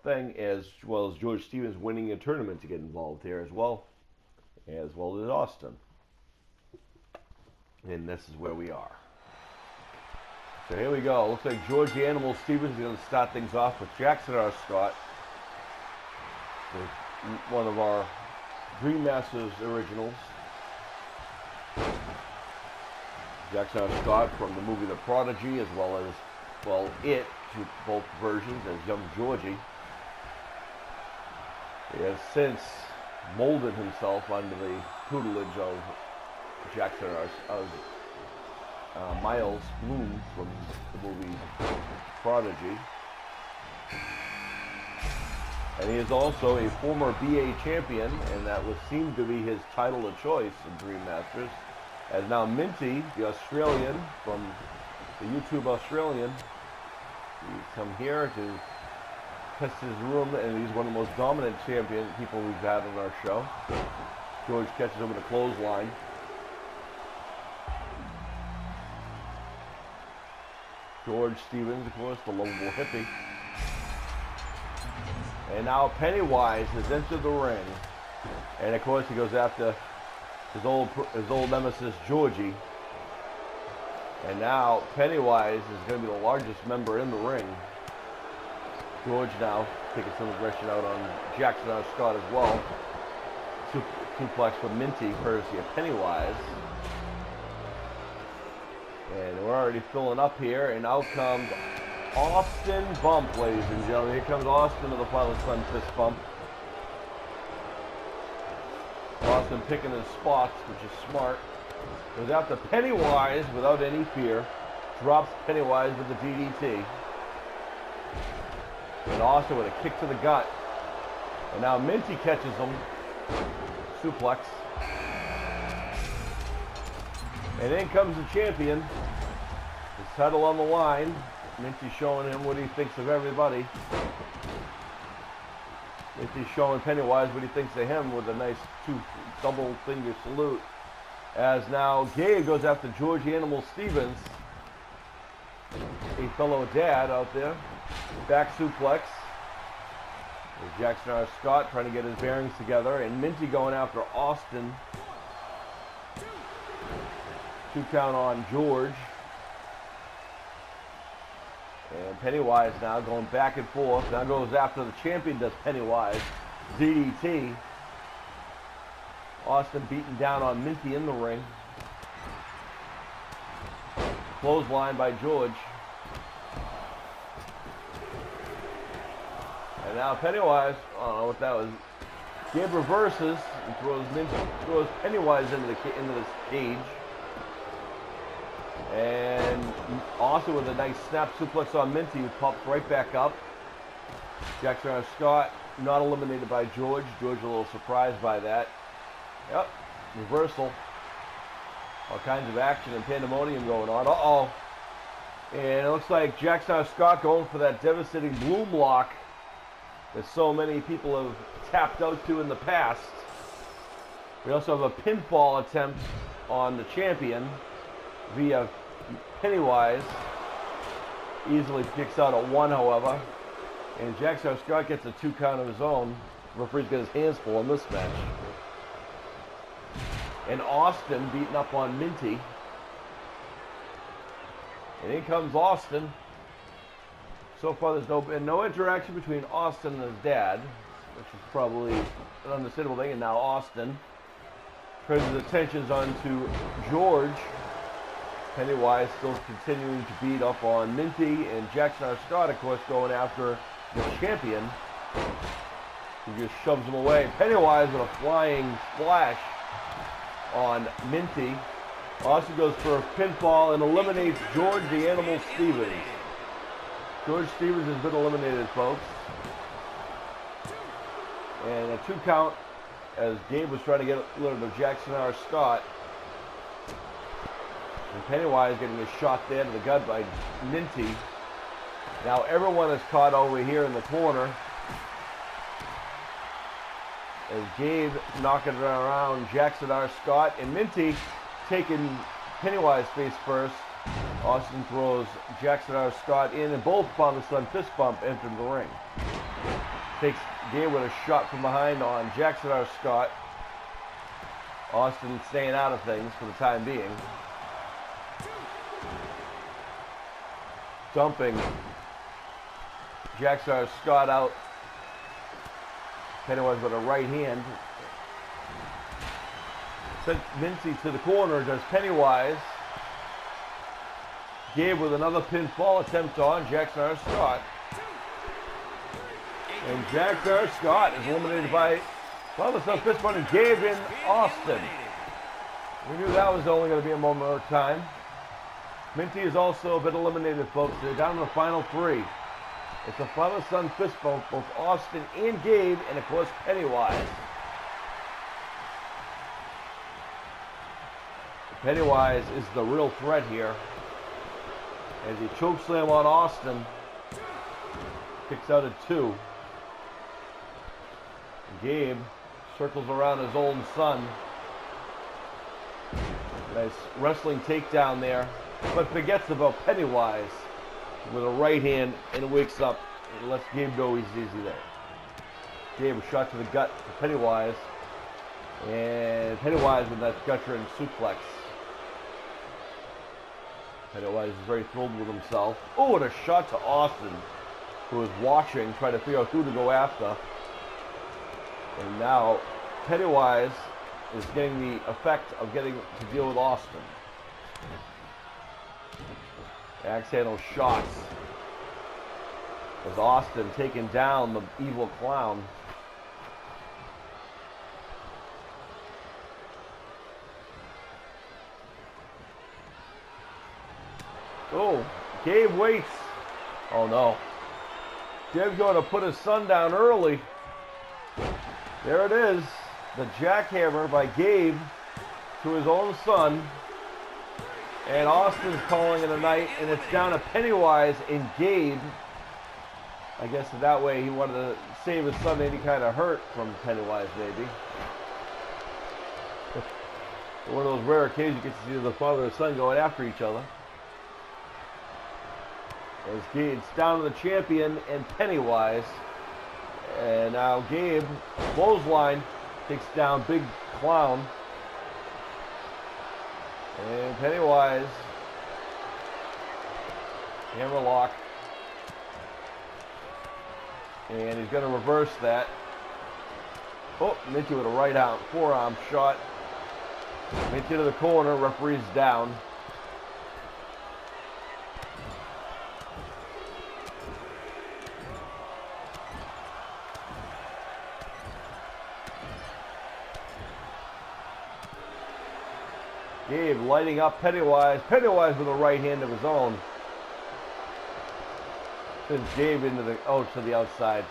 thing, as well as George Stevens winning a tournament to get involved here as well as Austin. And this is where we are. So here we go. Looks like George the Animal Stevens is going to start things off with Jackson R. Scott, one of our Dream Masters originals. Jackson R. Scott from the movie The Prodigy, as well as, It, both versions, as young Georgie. He has since molded himself under the tutelage of Jackson R. Miles Bloom from the movie Prodigy. And he is also a former BA champion, and that seemed to be his title of choice in Dream Masters. As now Minty, the Australian, from the YouTube Australian, he's come here to test his room, and he's one of the most dominant champion people we've had on our show. George catches him with a clothesline. George Stevens, of course, the lovable hippie. And now Pennywise has entered the ring. And of course he goes after his old nemesis Georgie. And now Pennywise is going to be the largest member in the ring. George now taking some aggression out on Jackson R. Scott as well. Suplex from Minty, courtesy of Pennywise. And we're already filling up here, and out comes Austin Bump, ladies and gentlemen. Here comes Austin to the Father Son Fist Bump. Austin picking his spots, which is smart. Goes after Pennywise without any fear. Drops Pennywise with the DDT. And Austin with a kick to the gut. And now Minty catches him. Suplex. And in comes the champion. His title on the line. Minty showing him what he thinks of everybody. Minty showing Pennywise what he thinks of him with a nice double finger salute. As now Gabe goes after George Animal Stevens, a fellow dad out there. Back suplex. There's Jackson R. Scott trying to get his bearings together, and Minty going after Austin. 2 count on George. And Pennywise now going back and forth. Now goes after the champion, does Pennywise. DDT. Austin beaten down on Minty in the ring. Clothesline by George. And now Pennywise, I don't know what that was. Gabe reverses and throws Pennywise into this cage. And Austin with a nice snap suplex on Minty, who pops right back up. Jackson R. Scott not eliminated by George. George a little surprised by that. Yep, reversal. All kinds of action and pandemonium going on. Uh-oh. And it looks like Jackson R. Scott going for that devastating Bloom lock that so many people have tapped out to in the past. We also have a pinfall attempt on the champion via Pennywise. Easily kicks out at 1, however. And Jackson R. Scott gets a 2 count of his own. The referee's got his hands full in this match. And Austin beating up on Minty. And in comes Austin. So far there's been no interaction between Austin and his dad, which is probably an understandable thing. And now Austin turns his attentions onto George. Pennywise still continuing to beat up on Minty, and Jackson R. Scott, of course, going after the champion. He just shoves him away. Pennywise with a flying splash on Minty. Austin goes for a pinfall and eliminates George the Animal Stevens. George Stevens has been eliminated, folks. And a 2 count as Gabe was trying to get rid of Jackson R. Scott. And Pennywise getting a shot there to the gut by Minty. Now everyone is caught over here in the corner. As Gabe knocking it around Jackson R. Scott, and Minty taking Pennywise face first. Austin throws Jackson R. Scott in, and both Father Son Fist Bump entered the ring. Takes Gabe with a shot from behind on Jackson R. Scott. Austin staying out of things for the time being. Dumping Jackson R. Scott out. Pennywise with a right hand. Sent Mincy to the corner, does Pennywise. Gabe with another pinfall attempt on Jackson R. Scott. And Jackson R. Scott is eliminated by Father Son Fist Bump and Gabe in Austin. We knew that was only going to be a moment of time. Minty has also been eliminated, folks. They're down to the final three. It's a father-son fist bump, both Austin and Gabe, and of course Pennywise. Pennywise is the real threat here. As he chokeslam on Austin. Kicks out at 2. Gabe circles around his own son. Nice wrestling takedown there. But forgets about Pennywise with a right hand and wakes up and lets Gabe know he's easy there. Gabe a shot to the gut for Pennywise. And Pennywise with that gut-wrenching suplex. Pennywise is very thrilled with himself. Oh, and a shot to Austin, who is watching, trying to figure out who to go after. And now Pennywise is getting the effect of getting to deal with Austin. Axe handle shots. As Austin taking down the evil clown. Oh, Gabe waits. Oh no. Gabe's going to put his son down early. There it is. The jackhammer by Gabe to his own son. And Austin's calling it a night, and it's down to Pennywise and Gabe. I guess that way he wanted to save his son any kind of hurt from Pennywise, maybe. One of those rare occasions you get to see the father and son going after each other. As Gabe's down to the champion and Pennywise. And now Gabe, clothesline, takes down Big Clown. And Pennywise, hammerlock. And he's going to reverse that. Oh, Minty with a right arm, forearm shot. Minty to the corner, referee's down. Gabe lighting up Pennywise. Pennywise with a right hand of his own. Sends Gabe into the to the outside.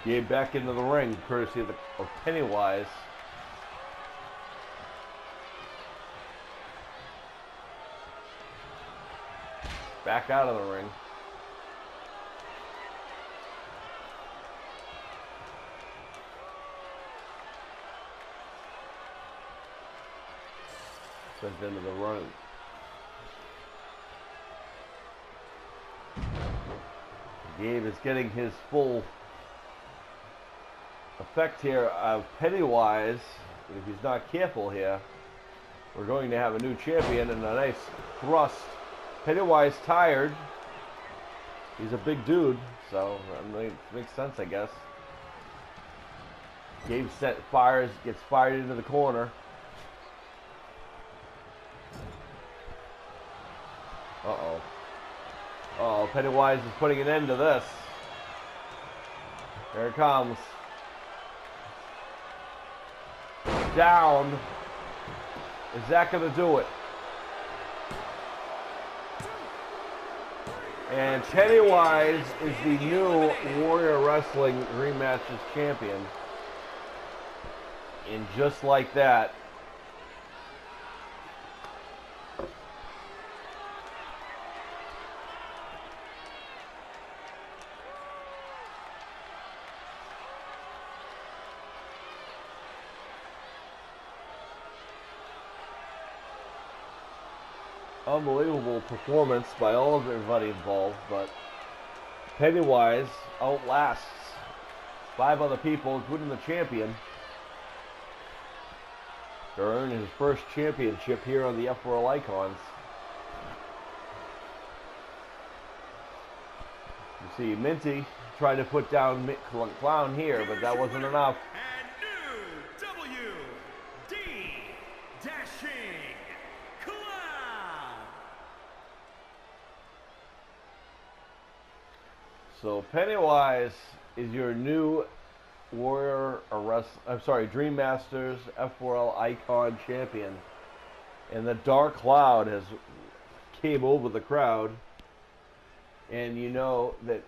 Gabe back into the ring, courtesy of Pennywise. Back out of the ring. Sent into the run. Gabe is getting his full effect here of Pennywise. If he's not careful here, we're going to have a new champion and a nice thrust. Pennywise tired. He's a big dude, so it makes sense, I guess. Gabe gets fired into the corner. Uh-oh. Uh-oh, Pennywise is putting an end to this. Here it comes. Down. Is that going to do it? And Pennywise is the new Warrior Wrestling Rematches champion. And just like that, unbelievable performance by all of everybody involved, but Pennywise outlasts 5 other people, including the champion, to earn his first championship here on the F4L Icons. You see Minty trying to put down Clown here, but that wasn't enough. And new WD Dashing Clown. So Pennywise is your new Dream Masters F4L Icon champion, and the dark cloud has came over the crowd, and you know that